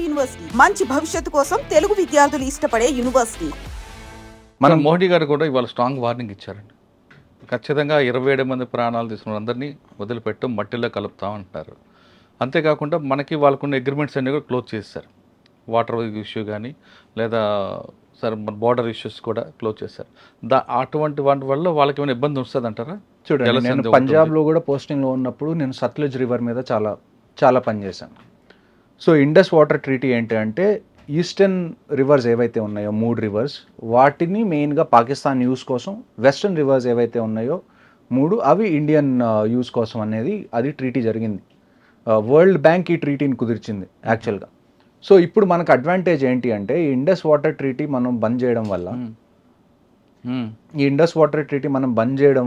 University మంచి భవిష్యత్తు కోసం తెలుగు విద్యార్థులు ఇష్టపడే యూనివర్సిటీ. మన మోడీ గారు కూడా ఇవాళ స్ట్రాంగ్ వార్నింగ్ ఇచ్చారండి. ఖచ్చితంగా 27 మంది ప్రాణాలు తీసుకున్న అందరినీ వదిలిపెట్టు మట్టిలో కలుపుతాం అంటారు. అంతేకాకుండా మనకి వాళ్ళకున్న అగ్రిమెంట్స్ అన్నీ కూడా క్లోజ్ చేశారు. వాటర్ ఇష్యూ కానీ లేదా సరే బోర్డర్ ఇష్యూస్ కూడా క్లోజ్ చేశారు. అటువంటి వాటి వల్ల వాళ్ళకి ఏమైనా ఇబ్బంది వస్తుంది అంటారా? చూడండి, నేను పంజాబ్లో కూడా పోస్టింగ్లో ఉన్నప్పుడు నేను సత్లజ్ రివర్ మీద చాలా పనిచేశాను. సో ఇండస్ వాటర్ ట్రీటీ ఏంటి అంటే ఈస్టర్న్ రివర్స్ ఏవైతే ఉన్నాయో 3 రివర్స్ వాటిని మెయిన్గా పాకిస్తాన్ యూస్ కోసం, వెస్టర్న్ రివర్స్ ఏవైతే ఉన్నాయో 3 అవి ఇండియన్ యూస్ కోసం అనేది అది ట్రీటీ జరిగింది. వరల్డ్ బ్యాంక్ ఈ ట్రీటీని కుదిర్చింది యాక్చువల్గా. సో ఇప్పుడు మనకు అడ్వాంటేజ్ ఏంటి అంటే ఈ ఇండస్ వాటర్ ట్రీటీ మనం బంద్ చేయడం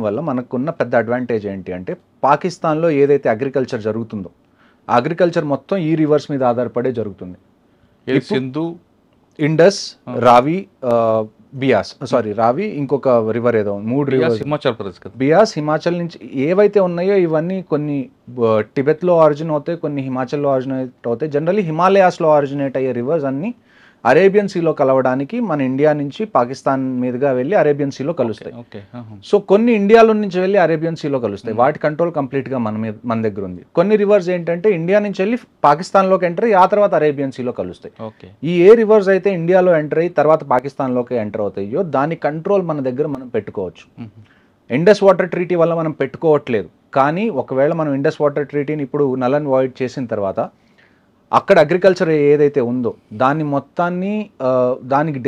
వల్ల మనకున్న పెద్ద అడ్వాంటేజ్ ఏంటి అంటే పాకిస్తాన్లో ఏదైతే అగ్రికల్చర్ జరుగుతుందో అగ్రికల్చర్ మొత్తం ఈ రివర్స్ మీద ఆధారపడే జరుగుతుంది. సింధు, ఇండస్, రావి, రావి, ఇంకొక రివర్ ఏదో 3 రివర్స్, హిమాచల్ ప్రదేశ్, బియాస్, హిమాచల్ నుంచి ఏవైతే ఉన్నాయో ఇవన్నీ కొన్ని టిబెత్లో ఆరిజిన్ అవుతాయి, కొన్ని హిమాచల్లో ఆరిజినేట్ అవుతాయి. జనరల్లీ హిమాలయాస్లో ఆరిజినేట్ అయ్యే రివర్స్ అన్ని అరేబియన్ సీలో కలవడానికి మన ఇండియా నుంచి పాకిస్తాన్ మీదుగా వెళ్ళి అరేబియన్ సీలో కలుస్తాయి. సో కొన్ని ఇండియాలో నుంచి వెళ్ళి అరేబియన్ సీలో కలుస్తాయి. వాటి కంట్రోల్ కంప్లీట్గా మన దగ్గర ఉంది. కొన్ని రివర్స్ ఏంటంటే ఇండియా నుంచి వెళ్ళి పాకిస్తాన్లోకి ఎంటర్ అయ్యి ఆ తర్వాత అరేబియన్ సీలో కలుస్తాయి. ఈ ఏ రివర్స్ అయితే ఇండియాలో ఎంటర్ అయ్యి తర్వాత పాకిస్తాన్లోకి ఎంటర్ అవుతాయో దాని కంట్రోల్ మన దగ్గర మనం పెట్టుకోవచ్చు. ఇండస్ వాటర్ ట్రీటీ వల్ల మనం పెట్టుకోవట్లేదు, కానీ ఒకవేళ మనం ఇండస్ వాటర్ ట్రీటీని ఇప్పుడు నల్ అండ్ వాయిడ్ చేసిన తర్వాత అక్కడ అగ్రికల్చర్ ఏదైతే ఉందో దాన్ని మొత్తాన్ని దానికి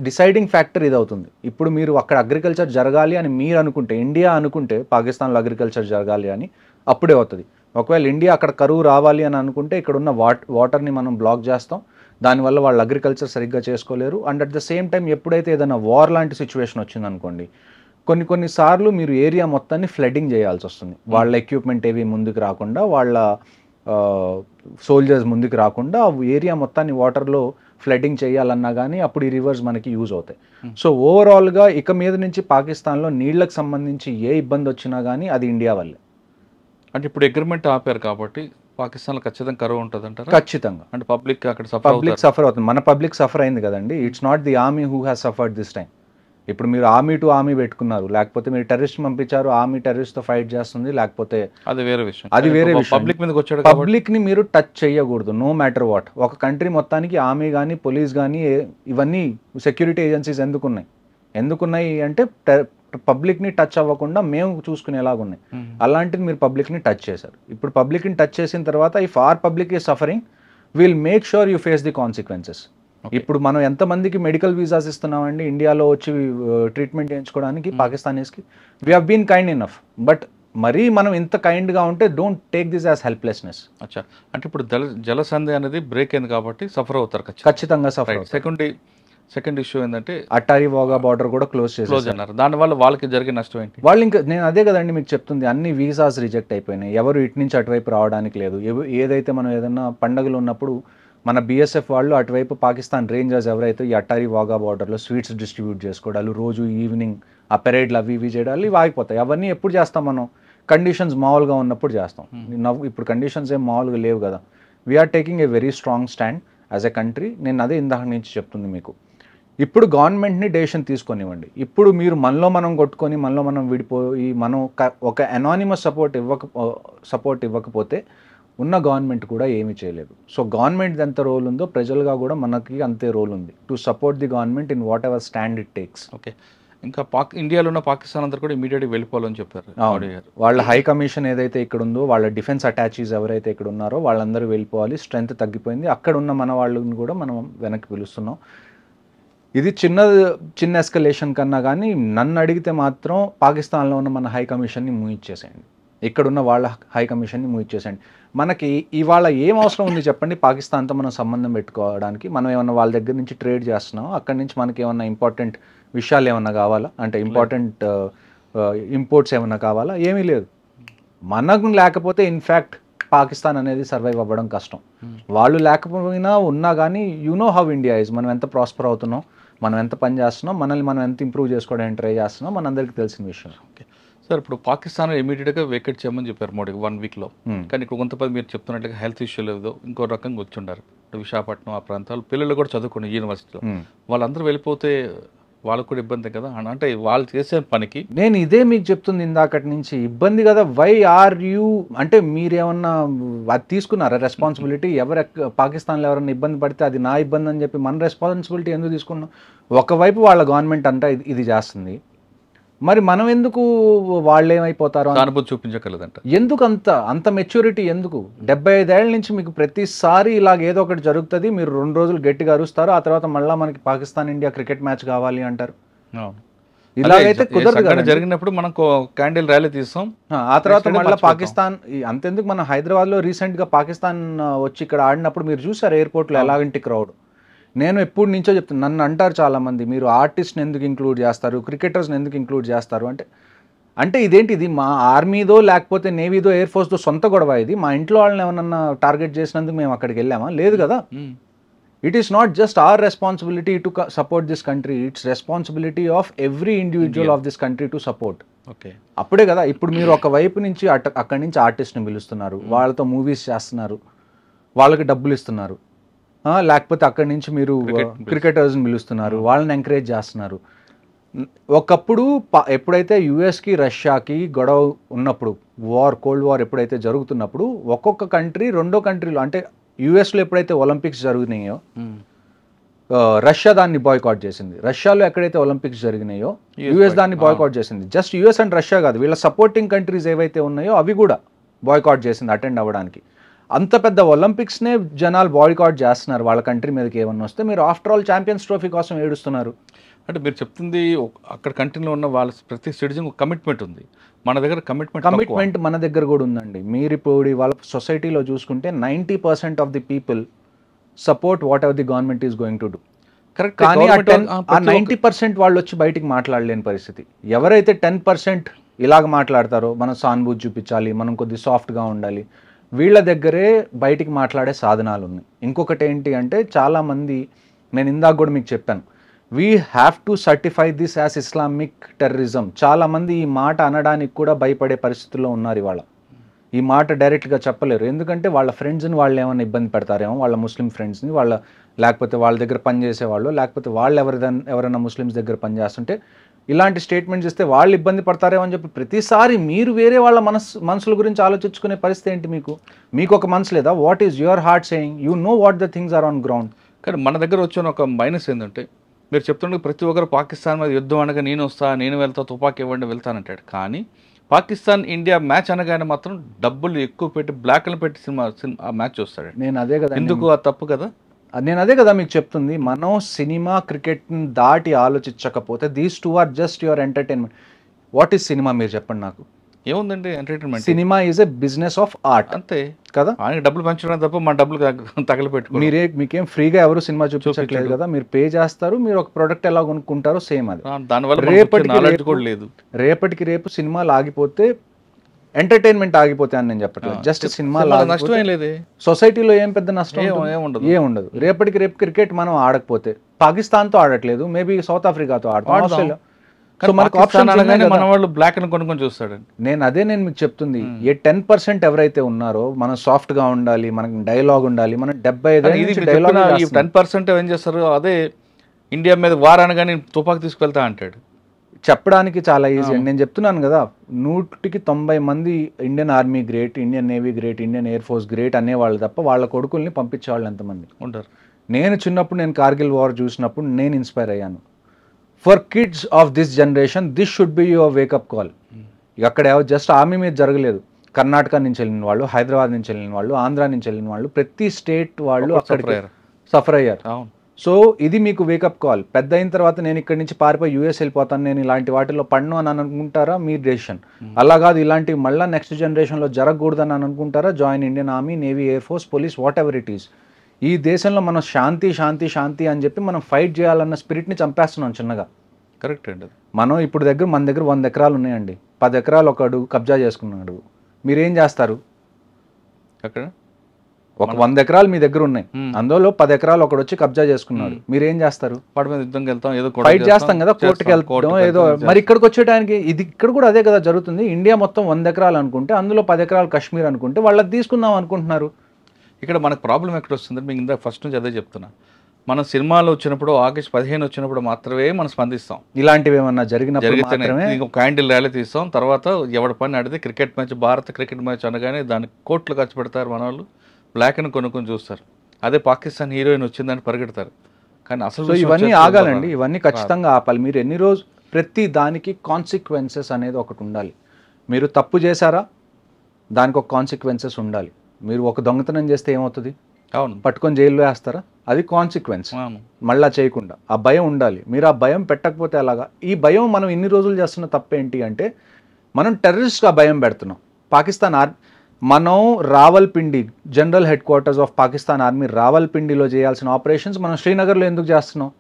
డిసైడింగ్ ఫ్యాక్టర్ ఇది అవుతుంది. ఇప్పుడు మీరు అక్కడ అగ్రికల్చర్ జరగాలి అని మీరు అనుకుంటే, ఇండియా అనుకుంటే పాకిస్తాన్లో అగ్రికల్చర్ జరగాలి అని అప్పుడే అవుతుంది. ఒకవేళ ఇండియా అక్కడ కరువు రావాలి అని అనుకుంటే ఇక్కడ ఉన్న వాటర్ని మనం బ్లాక్ చేస్తాం. దానివల్ల వాళ్ళు అగ్రికల్చర్ సరిగ్గా చేసుకోలేరు. And at the same time ఎప్పుడైతే ఏదైనా వార్ లాంటి సిచ్యువేషన్ వచ్చిందనుకోండి, కొన్నిసార్లు మీరు ఏరియా మొత్తాన్ని ఫ్లడ్డింగ్ చేయాల్సి వస్తుంది. వాళ్ళ ఎక్విప్మెంట్ ఏవి ముందుకు రాకుండా, వాళ్ళ సోల్జర్స్ ముందుకు రాకుండా ఏరియా మొత్తాన్ని వాటర్లో ఫ్లడ్డింగ్ చేయాలన్నా కానీ అప్పుడు ఈ రివర్స్ మనకి యూజ్ అవుతాయి. సో ఓవరాల్గా ఇక మీద నుంచి పాకిస్తాన్లో నీళ్లకు సంబంధించి ఏ ఇబ్బంది వచ్చినా కానీ అది ఇండియా వల్లే. అంటే ఇప్పుడు అగ్రిమెంట్ ఆపారు కాబట్టి పాకిస్తాన్లో ఖచ్చితంగా కరువు ఉంటుంది అంటారు. ఖచ్చితంగా. అంటే పబ్లిక్ అక్కడ సఫర్ అవుతుంది. మన పబ్లిక్ సఫర్ అయింది కదండి. It's not the army who has suffered this time. ఇప్పుడు మీరు ఆర్మీ టు ఆర్మీ పెట్టుకున్నారు, లేకపోతే మీరు టెర్రరిస్ట్ పంపించారు, ఆర్మీ టెర్రరిస్ట్తో ఫైట్ చేస్తుంది, లేకపోతే అది వేరే విషయం. పబ్లిక్ మీదకి వచ్చాడు. పబ్లిక్ని మీరు టచ్ చేయకూడదు, నో మ్యాటర్ వాట్. ఒక కంట్రీ మొత్తానికి ఆర్మీ కానీ పోలీస్ కానీ ఇవన్నీ సెక్యూరిటీ ఏజెన్సీస్ ఎందుకున్నాయి అంటే పబ్లిక్ని టచ్ అవ్వకుండా మేము చూసుకునేలాగున్నాయి. అలాంటిది మీరు పబ్లిక్ని టచ్ చేశారు. ఇప్పుడు పబ్లిక్ని టచ్ చేసిన తర్వాత if our public is suffering will make sure you face the consequences. ఇప్పుడు మనం ఎంతమందికి మెడికల్ వీసాస్ ఇస్తున్నామండి ఇండియాలో వచ్చి ట్రీట్మెంట్ చేయించుకోవడానికి పాకిస్తానీస్కి? We have been kind enough, but మరీ మనం ఇంత కైండ్గా ఉంటే don't take this as helplessness. అచ్చా, అంటే ఇప్పుడు జలసంధి అనేది బ్రేక్ అయింది కాబట్టి సఫర్ అవుతారు. ఖచ్చితంగా సఫర్. సెకండ్ ఇష్యూ ఏంటంటే అట్టారీ వాగా బార్డర్ కూడా క్లోజ్ అన్నారు. దానివల్ల వాళ్ళకి జరిగే నష్టం ఏంటి? వాళ్ళు ఇంకా నేను అదే కదండి మీకు చెప్తుంది, అన్ని వీసాస్ రిజెక్ట్ అయిపోయినాయి. ఎవరు ఇటు నుంచి అటువైపు రావడానికి లేదు. ఏదైతే మనం ఏదైనా పండుగలు ఉన్నప్పుడు మన బీఎస్ఎఫ్ వాళ్ళు అటువైపు పాకిస్తాన్ రేంజర్స్ ఎవరైతే ఈ అట్టారీ వాగా బార్డర్లో స్వీట్స్ డిస్ట్రిబ్యూట్ చేసుకోవడాలు, రోజు ఈవినింగ్ ఆ పెరేడ్లు అవి ఇవి చేయడాలు ఇవి ఆగిపోతాయి. అవన్నీ ఎప్పుడు చేస్తాం మనం? కండిషన్స్ మామూలుగా ఉన్నప్పుడు చేస్తాం. ఇప్పుడు కండిషన్స్ ఏం మామూలుగా లేవు కదా. We are taking a very strong stand as a country. నేను అదే ఇందాక నుంచి చెప్తుంది మీకు. ఇప్పుడు గవర్నమెంట్ని డెసిషన్ తీసుకొనివ్వండి. ఇప్పుడు మీరు మనం కొట్టుకొని మనం విడిపోయి మనం ఒక అనానిమస్ సపోర్ట్ ఇవ్వకపోతే ఉన్న గవర్నమెంట్ కూడా ఏమీ చేయలేదు. సో గవర్నమెంట్ ఎంత రోల్ ఉందో ప్రజలుగా కూడా మనకి అంతే రోల్ ఉంది to support the government in what ever stand it takes. Okay, ఇంకా ఇండియాలో ఉన్న పాకిస్తాన్ అందరూ కూడా ఇమీడియట్గా వెళ్ళిపోవాలని చెప్పారు. వాళ్ళ హై కమిషన్ ఏదైతే ఇక్కడ ఉందో, వాళ్ళ డిఫెన్స్ అటాచీస్ ఎవరైతే ఇక్కడ ఉన్నారో వాళ్ళందరూ వెళ్ళిపోవాలి. స్ట్రెంత్ తగ్గిపోయింది. అక్కడ ఉన్న మన వాళ్ళని కూడా మనం వెనక్కి పిలుస్తున్నాం. ఇది చిన్న ఎస్కలేషన్ కన్నా కానీ నన్ను అడిగితే మాత్రం పాకిస్తాన్లో ఉన్న మన హై కమిషన్ని ముగిచ్చేసేయండి, ఇక్కడున్న వాళ్ళ హై కమిషన్ని ముగిచ్చేసేయండి. మనకి ఇవాళ ఏం అవసరం ఉంది చెప్పండి పాకిస్తాన్తో మనం సంబంధం పెట్టుకోవడానికి? మనం ఏమన్నా వాళ్ళ దగ్గర నుంచి ట్రేడ్ చేస్తున్నాం, అక్కడి నుంచి మనకి ఏమన్నా ఇంపార్టెంట్ విషయాలు ఏమన్నా కావాలా? అంటే ఇంపార్టెంట్ ఇంపోర్ట్స్ ఏమన్నా కావాలా? ఏమీ లేదు. మనకు లేకపోతే ఇన్ఫ్యాక్ట్ పాకిస్తాన్ అనేది సర్వైవ్ అవ్వడం కష్టం. వాళ్ళు లేకపోయినా ఉన్నా కానీ you know how India is. మనం ఎంత ప్రాస్పర్ అవుతున్నాం, మనం ఎంత పని చేస్తున్నాం, మనల్ని మనం ఎంత ఇంప్రూవ్ చేసుకోవడానికి ట్రై చేస్తున్నాం, మనందరికీ తెలిసిన విషయం. ఓకే, సార్ ఇప్పుడు పాకిస్తాన్ ఇమీడియట్గా వేకెట్ చేయమని చెప్పారు మోడీ 1 వీక్లో. కానీ ఇక్కడ కొంతమంది మీరు చెప్తున్నట్టుగా హెల్త్ ఇష్యూ లేదు ఇంకో రకంగా వచ్చి ఉన్నారు. విశాఖపట్నం ఆ ప్రాంతాలు పిల్లలు కూడా చదువుకున్నారు యూనివర్సిటీలో. వాళ్ళందరూ వెళ్ళిపోతే వాళ్ళకు కూడా ఇబ్బంది కదా. అంటే వాళ్ళు చేసే పనికి నేను ఇదే మీకు చెప్తుంది ఇందాకటి నుంచి, ఇబ్బంది కదా. వై ఆర్ యూ అంటే మీరేమన్నా అది తీసుకున్నారా రెస్పాన్సిబిలిటీ? పాకిస్తాన్లో ఎవరన్నా ఇబ్బంది పడితే అది నా ఇబ్బంది అని చెప్పి మన రెస్పాన్సిబిలిటీ ఎందుకు తీసుకున్నాం? ఒకవైపు వాళ్ళ గవర్నమెంట్ అంతా ఇది చేస్తుంది, మరి మనం ఎందుకు వాళ్ళు ఏమైపోతారో అనుభూతి చూపించగలదంట. ఎందుకు అంత మెచ్యూరిటీ ఎందుకు? 75 ఏళ్ళ నుంచి మీకు ప్రతిసారి ఇలాగ ఏదో ఒకటి జరుగుతుంది, మీరు 2 రోజులు గట్టిగా అరుస్తారు, ఆ తర్వాత మళ్ళీ మనకి పాకిస్తాన్ ఇండియా క్రికెట్ మ్యాచ్ కావాలి అంటారు. ఇలాగైతే కుదరదు కదా. జరిగినప్పుడు మనం క్యాండిల్ ర్యాలీ తీస్తాం, ఆ తర్వాత మళ్ళీ పాకిస్తాన్. అంతెందుకు మన హైదరాబాద్లో రీసెంట్గా పాకిస్తాన్ వచ్చి ఇక్కడ ఆడినప్పుడు మీరు చూసారు ఎయిర్పోర్ట్లో ఎలాగంటి క్రౌడ్. నేను ఎప్పటి నుంచో చెప్తాను, నన్ను అంటారు చాలామంది, మీరు ఆర్టిస్ట్ని ఎందుకు ఇంక్లూడ్ చేస్తారు, క్రికెటర్స్ని ఎందుకు ఇంక్లూడ్ చేస్తారు అంటే ఇదేంటి, ఇది మా ఆర్మీదో లేకపోతే నేవీదో ఎయిర్ ఫోర్స్దో సొంత గొడవ ఇది? మా ఇంట్లో వాళ్ళని ఏమన్నా టార్గెట్ చేసినందుకు మేము అక్కడికి వెళ్ళామా? లేదు కదా. It is not just our responsibility to support this country, it's responsibility of every individual of this country to support. Okay, అప్పుడే కదా. ఇప్పుడు మీరు ఒక వైపు నుంచి అక్కడి నుంచి ఆర్టిస్ట్ని పిలుస్తున్నారు, వాళ్ళతో మూవీస్ చేస్తున్నారు, వాళ్ళకి డబ్బులు ఇస్తున్నారు, లేకపోతే అక్కడి నుంచి మీరు క్రికెటర్స్ని పిలుస్తున్నారు, వాళ్ళని ఎంకరేజ్ చేస్తున్నారు. ఒకప్పుడు ఎప్పుడైతే యుఎస్కి రష్యాకి గొడవ ఉన్నప్పుడు, కోల్డ్ వార్ ఎప్పుడైతే జరుగుతున్నప్పుడు, ఒక్కొక్క కంట్రీ రెండో కంట్రీలో అంటే యుఎస్లో ఎప్పుడైతే ఒలింపిక్స్ జరిగినాయో రష్యా దాన్ని బాయ్కాట్ చేసింది, రష్యాలో ఎక్కడైతే ఒలింపిక్స్ జరిగినాయో యుఎస్ దాన్ని బాయ్కాట్ చేసింది. జస్ట్ యుఎస్ అండ్ రష్యా కాదు, వీళ్ళ సపోర్టింగ్ కంట్రీస్ ఏవైతే ఉన్నాయో అవి కూడా బాయ్కాట్ చేసింది అటెండ్ అవ్వడానికి. అంత పెద్ద ఒలింపిక్స్నే జనాలు బాయ్కాట్ చేస్తున్నారు వాళ్ళ కంట్రీ మీదకి ఏమన్నా వస్తే. మీరు ఆఫ్టర్ ఆల్ ఛాంపియన్స్ ట్రోఫీ కోసం ఏడుస్తున్నారు. అంటే మీరు చెప్తుంది అక్కడ కంట్రీలో ఉన్న వాళ్ళ ప్రతి సిటిజన్ కమిట్మెంట్ ఉంది, మన దగ్గర కమిట్మెంట్ మన దగ్గర కూడా ఉందండి. మీరు ఇప్పుడు వాళ్ళ సొసైటీలో చూసుకుంటే 90% of the people support what ever the government is going to do. Correct. కానీ ఆ 90% వాళ్ళు వచ్చి బయటికి మాట్లాడలేని పరిస్థితి. ఎవరైతే 10% ఇలాగ మాట్లాడతారో, మనం సానుభూతి చూపించాలి, మనం కొద్ది సాఫ్ట్గా ఉండాలి, వీళ్ళ దగ్గరే బయటికి మాట్లాడే సాధనాలు ఉన్నాయి. ఇంకొకటి ఏంటి అంటే చాలామంది, నేను ఇందాక కూడా మీకు చెప్పాను, we have to certify this as Islamic terrorism. చాలామంది ఈ మాట అనడానికి కూడా భయపడే పరిస్థితుల్లో ఉన్నారు ఇవాళ. ఈ మాట డైరెక్ట్గా చెప్పలేరు, ఎందుకంటే వాళ్ళ ఫ్రెండ్స్ని వాళ్ళు ఏమైనా ఇబ్బంది పెడతారేమో, వాళ్ళ ముస్లిం ఫ్రెండ్స్ని, లేకపోతే వాళ్ళ దగ్గర పనిచేసేవాళ్ళు, లేకపోతే వాళ్ళు ఎవరైనా ముస్లిమ్స్ దగ్గర పనిచేస్తుంటే ఇలాంటి స్టేట్మెంట్స్ ఇస్తే వాళ్ళు ఇబ్బంది పడతారేమో అని చెప్పి ప్రతిసారి మీరు వేరే వాళ్ళ మనసుల గురించి ఆలోచించుకునే పరిస్థితి ఏంటి? మీకు ఒక మనసు లేదా? What is your heart saying? You know what the things are on ground. కానీ మన దగ్గర వచ్చిన ఒక మైనస్ ఏంటంటే, మీరు చెప్తుండే ప్రతి ఒక్కరు పాకిస్తాన్ మీద యుద్ధం అనగా నేను వెళ్తా, తుపాకీ ఇవ్వండి వెళ్తానంటాడు. కానీ పాకిస్తాన్ ఇండియా మ్యాచ్ అనగానే మాత్రం డబ్బులు ఎక్కువ పెట్టి బ్లాక్లు పెట్టి సినిమా మ్యాచ్ చూస్తాడు. నేను అదే కదా, ఎందుకు అది తప్పు కదా. నేను అదే కదా మీకు చెప్తుంది, మనం సినిమా క్రికెట్ని దాటి ఆలోచించకపోతే these two are just your entertainment. What is cinema మీరు చెప్పండి నాకు? ఏముందండి entertainment? Cinema is a business of art, అంతే కదా. ఆయనకి డబ్బులు పంచడం తప్ప మన డబ్బులు తగలపెట్టుకో. మీకేం ఫ్రీగా ఎవరు సినిమా చూపించట్లేదు కదా, మీరు పే చేస్తారు, మీరు ఒక ప్రోడక్ట్ ఎలా కొనుక్కుంటారో సేమ్ అది. దానివల్ల రేపటికి రేపు సినిమాలు ఆగిపోతే, ఎంటర్టైన్మెంట్ ఆగిపోతే అని నేను చెప్పట్లేదు, జస్ట్ సినిమా నష్టం ఏం లేదు, సొసైటీలో ఏం పెద్ద నష్టం ఏముండదు. రేపటికి రేపు క్రికెట్ మనం ఆడకపోతే, పాకిస్తాన్తో ఆడట్లేదు, మేబీ సౌత్ ఆఫ్రికాతో ఆడతాం, ఆస్ట్రేలియా. సో మనకు ఆప్షన్ మన వాళ్ళు బ్లాక్ అని కొనుక్కొని చూస్తాడు. నేను మీకు చెప్తుంది, ఏ 10% ఎవరైతే ఉన్నారో మనం సాఫ్ట్ గా ఉండాలి, మనకి డైలాగ్ ఉండాలి, మనం 75 డైలాగ్. 10% ఏం చేస్తారు, అదే ఇండియా మీద వార్ అనగానే తుపాకి తీసుకెళ్తా అంటాడు. చెప్పడానికి చాలా ఈజీ అండి. నేను చెప్తున్నాను కదా, 100కి 90 మంది Indian army great, Indian navy great, Indian air force great అనేవాళ్ళు తప్ప వాళ్ళ కొడుకుల్ని పంపించేవాళ్ళు ఎంతమంది ఉంటారు? నేను చిన్నప్పుడు కార్గిల్ వార్ చూసినప్పుడు నేను ఇన్స్పైర్ అయ్యాను. For kids of this generation this should be your wake up call. అక్కడ జస్ట్ ఆర్మీ మీద జరగలేదు, కర్ణాటక నుంచి వెళ్ళిన వాళ్ళు, హైదరాబాద్ నుంచి వెళ్ళిన వాళ్ళు, ఆంధ్ర నుంచి వెళ్ళిన వాళ్ళు, ప్రతి స్టేట్ వాళ్ళు అక్కడికి సఫర్ అయ్యారు. సో ఇది మీకు వేకప్ కాల్. పెద్ద అయిన తర్వాత నేను ఇక్కడి నుంచి పారిపోయి యూఎస్ వెళ్ళిపోతాను, నేను ఇలాంటి వాటిలో పడను అని అనుకుంటారా, మీ డెసిషన్. అలా కాదు, ఇలాంటివి మళ్ళీ నెక్స్ట్ జనరేషన్లో జరగకూడదని అనుకుంటారా, join Indian army, navy, air force, police, what ever it is. ఈ దేశంలో మనం శాంతి శాంతి శాంతి అని చెప్పి మనం ఫైట్ చేయాలన్న స్పిరిట్ని చంపేస్తున్నాం చిన్నగా. కరెక్ట్ అండి. మనం ఇప్పుడు మన దగ్గర 100 ఎకరాలు ఉన్నాయండి, 10 ఎకరాలు ఒకడు కబ్జా చేసుకున్నాడు, మీరేం చేస్తారు? అక్కడ ఒక 100 ఎకరాలు మీ దగ్గర ఉన్నాయి, అందులో 10 ఎకరాలు ఒకడు వచ్చి కబ్జా చేసుకున్నాడు, మీరు ఏం చేస్తారు? వాడి మీద యుద్ధంకి వెళ్తాం, ఏదో ఫైట్ చేస్తాం కదా, కోర్టుకి వెళ్తాం ఏదో. మరి ఇక్కడికి వచ్చేటానికి ఇది ఇక్కడ కూడా అదే కదా జరుగుతుంది. ఇండియా మొత్తం 100 ఎకరాలు అనుకుంటే అందులో 10 ఎకరాలు కాశ్మీర్ అనుకుంటే వాళ్ళది తీసుకుందాం అనుకుంటున్నారు. ఇక్కడ మనకు ప్రాబ్లం ఎక్కడ వస్తుంది? మీకు ఇందాక ఫస్ట్ నుంచి అదే చెప్తున్నా, మనం సినిమాలు వచ్చినప్పుడు ఆగస్ట్ 15 వచ్చినప్పుడు మాత్రమే మనం స్పందిస్తాం. ఇలాంటివి ఏమన్నా జరిగితే ఒక క్యాండిల్ ర్యాలీ తీస్తాం, తర్వాత ఎవరి పని అడిగితే క్రికెట్ మ్యాచ్, భారత క్రికెట్ మ్యాచ్ అనగానే దానికి కోట్లు ఖర్చు పెడతారు మన వాళ్ళు, బ్లాక్ అని కొనుక్కొని చూస్తారు. అదే పాకిస్తాన్ హీరోయిన్ వచ్చిందని పరిగెడతారు. కానీ అసలు ఇవన్నీ ఆగాలండి, ఇవన్నీ ఖచ్చితంగా ఆపాలి. మీరు ఎన్ని రోజు ప్రతి దానికి కాన్సిక్వెన్సెస్ అనేది ఒకటి ఉండాలి. మీరు తప్పు చేశారా, దానికి ఒక కాన్సిక్వెన్సెస్ ఉండాలి. మీరు ఒక దొంగతనం చేస్తే ఏమవుతుంది? అవును, పట్టుకొని జైల్లో వేస్తారా? అది కాన్సిక్వెన్స్. మళ్ళా చేయకుండా ఆ భయం ఉండాలి. మీరు ఆ భయం పెట్టకపోతే అలాగా. ఈ భయం మనం ఇన్ని రోజులు చేస్తున్న తప్పేంటి అంటే, మనం టెర్రరిస్ట్గా భయం పెడుతున్నాం. పాకిస్తాన్ మనం Rawalpindi, general headquarters of Pakistan army రావల్పిండిలో చేయాల్సిన ఆపరేషన్స్ మనం శ్రీనగర్లో ఎందుకు చేస్తున్నాం?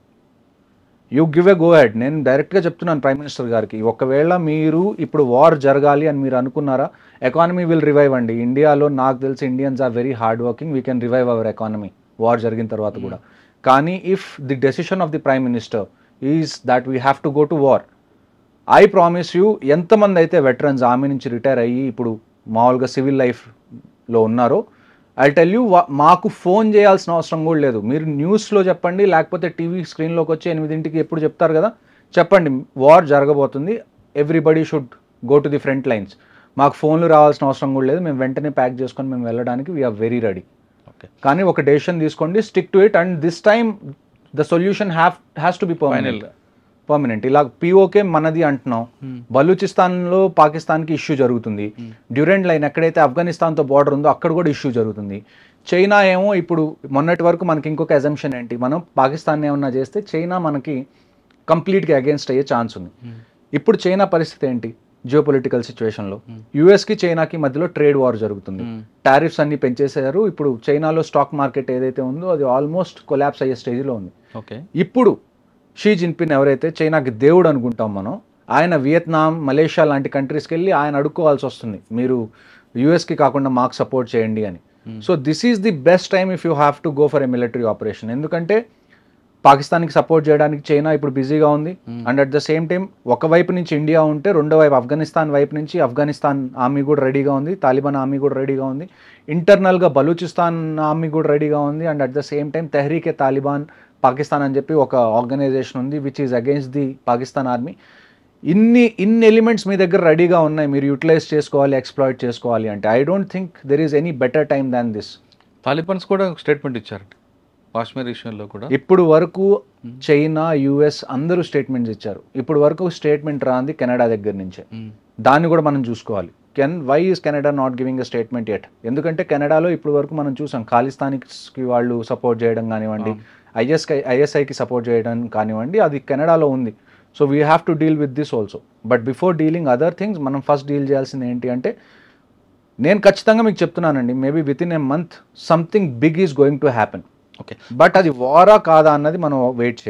You give a go ahead. నేను డైరెక్ట్గా చెప్తున్నాను ప్రైమ్ మినిస్టర్ గారికి, ఒకవేళ మీరు ఇప్పుడు వార్ జరగాలి అని మీరు అనుకున్నారా, ఎకానమీ విల్ రివైవ్ అండి. ఇండియాలో నాకు తెలిసి Indians are very hard working, we can revive our economy war జరిగిన తర్వాత కూడా. కానీ if the decision of the prime minister is that we have to go to war, I promise you, ఎంతమంది అయితే వెటరన్స్ ఆర్మీ నుంచి retire అయ్యి ఇప్పుడు మామూలుగా సివిల్ లైఫ్లో ఉన్నారో, ఐ టెల్ యూ, మాకు ఫోన్ చేయాల్సిన అవసరం కూడా లేదు. మీరు న్యూస్లో చెప్పండి, లేకపోతే టీవీ స్క్రీన్లోకి వచ్చి 8ంటికి ఎప్పుడు చెప్తారు కదా, చెప్పండి వార్ జరగబోతుంది, everybody should go to the front lines. మాకు ఫోన్లు రావాల్సిన అవసరం కూడా లేదు, మేము వెంటనే ప్యాక్ చేసుకొని మేము వెళ్ళడానికి వీఆర్ వెరీ రెడీ. కానీ ఒక డెసిషన్ తీసుకోండి, stick to it, and this time the solution has to be permanent. ఇలా పిఓకే మనది అంటున్నాం, బలూచిస్తాన్లో పాకిస్తాన్కి ఇష్యూ జరుగుతుంది, డ్యూరెంట్ లైన్ ఎక్కడైతే ఆఫ్ఘనిస్తాన్తో బార్డర్ ఉందో అక్కడ కూడా ఇష్యూ జరుగుతుంది. చైనా ఏమో ఇప్పుడు మొన్నటి వరకు మనకి ఇంకొక అజంప్షన్ ఏంటి, మనం పాకిస్తాన్ ఏమన్నా చేస్తే చైనా మనకి కంప్లీట్గా అగేన్స్ట్ అయ్యే ఛాన్స్ ఉంది. ఇప్పుడు చైనా పరిస్థితి ఏంటి జియోపొలిటికల్ సిచ్యువేషన్లో? యుఎస్కి చైనాకి మధ్యలో ట్రేడ్ వార్ జరుగుతుంది, టారిఫ్స్ అన్ని పెంచేశారు. ఇప్పుడు చైనాలో స్టాక్ మార్కెట్ ఏదైతే ఉందో అది ఆల్మోస్ట్ కొలాప్స్ అయ్యే స్టేజ్లో ఉంది. ఇప్పుడు షీ జిన్పిన్ ఎవరైతే చైనాకి దేవుడు అనుకుంటాం మనం, ఆయన వియత్నాం, మలేషియా లాంటి కంట్రీస్కి వెళ్ళి ఆయన అడుక్కోవాల్సి వస్తుంది, మీరు యూఎస్కి కాకుండా మాకు సపోర్ట్ చేయండి అని. So this is the best time if you have to go for a military operation. ఎందుకంటే పాకిస్తాన్కి సపోర్ట్ చేయడానికి చైనా ఇప్పుడు బిజీగా ఉంది, and at the same time ఒకవైపు నుంచి ఇండియా ఉంటే రెండో వైపు ఆఫ్ఘనిస్తాన్ వైపు నుంచి ఆఫ్ఘనిస్తాన్ ఆర్మీ కూడా రెడీగా ఉంది, తాలిబాన్ ఆర్మీ కూడా రెడీగా ఉంది, ఇంటర్నల్గా బలూచిస్తాన్ ఆర్మీ కూడా రెడీగా ఉంది, and at the same time Tehreeke Taliban Pakistan అని చెప్పి ఒక ఆర్గనైజేషన్ ఉంది which is against the Pakistan army. ఇన్ని ఎలిమెంట్స్ మీ దగ్గర రెడీగా ఉన్నాయి, మీరు యూటిలైజ్ చేసుకోవాలి, ఎక్స్ప్లాయిట్ చేసుకోవాలి అంటే I don't think there is any better time than this. Talibans కూడా స్టేట్మెంట్ ఇచ్చారు కాశ్మీర్ విషయంలో కూడా. ఇప్పుడు వరకు చైనా, యుఎస్ అందరూ స్టేట్మెంట్స్ ఇచ్చారు. ఇప్పుడు వరకు స్టేట్మెంట్ రాంది కెనడా దగ్గర నుంచే. దాన్ని కూడా మనం చూసుకోవాలి. Why is Canada not giving a statement at? ఎందుకంటే కెనడాలో ఇప్పుడు వరకు మనం చూసాం ఖాళిస్తాన్కి వాళ్ళు సపోర్ట్ చేయడం కానివ్వండి, ఐఎస్ఐకి సపోర్ట్ చేయడం కానివ్వండి, అది కెనడాలో ఉంది. So we have to deal with this also. But before dealing other things మనం ఫస్ట్ డీల్ చేయాల్సింది ఏంటి అంటే, నేను ఖచ్చితంగా మీకు చెప్తున్నానండి, maybe with in a month something big is going to happen. But అది వారా కాదా అన్నది మనం వెయిట్ చేయాలి.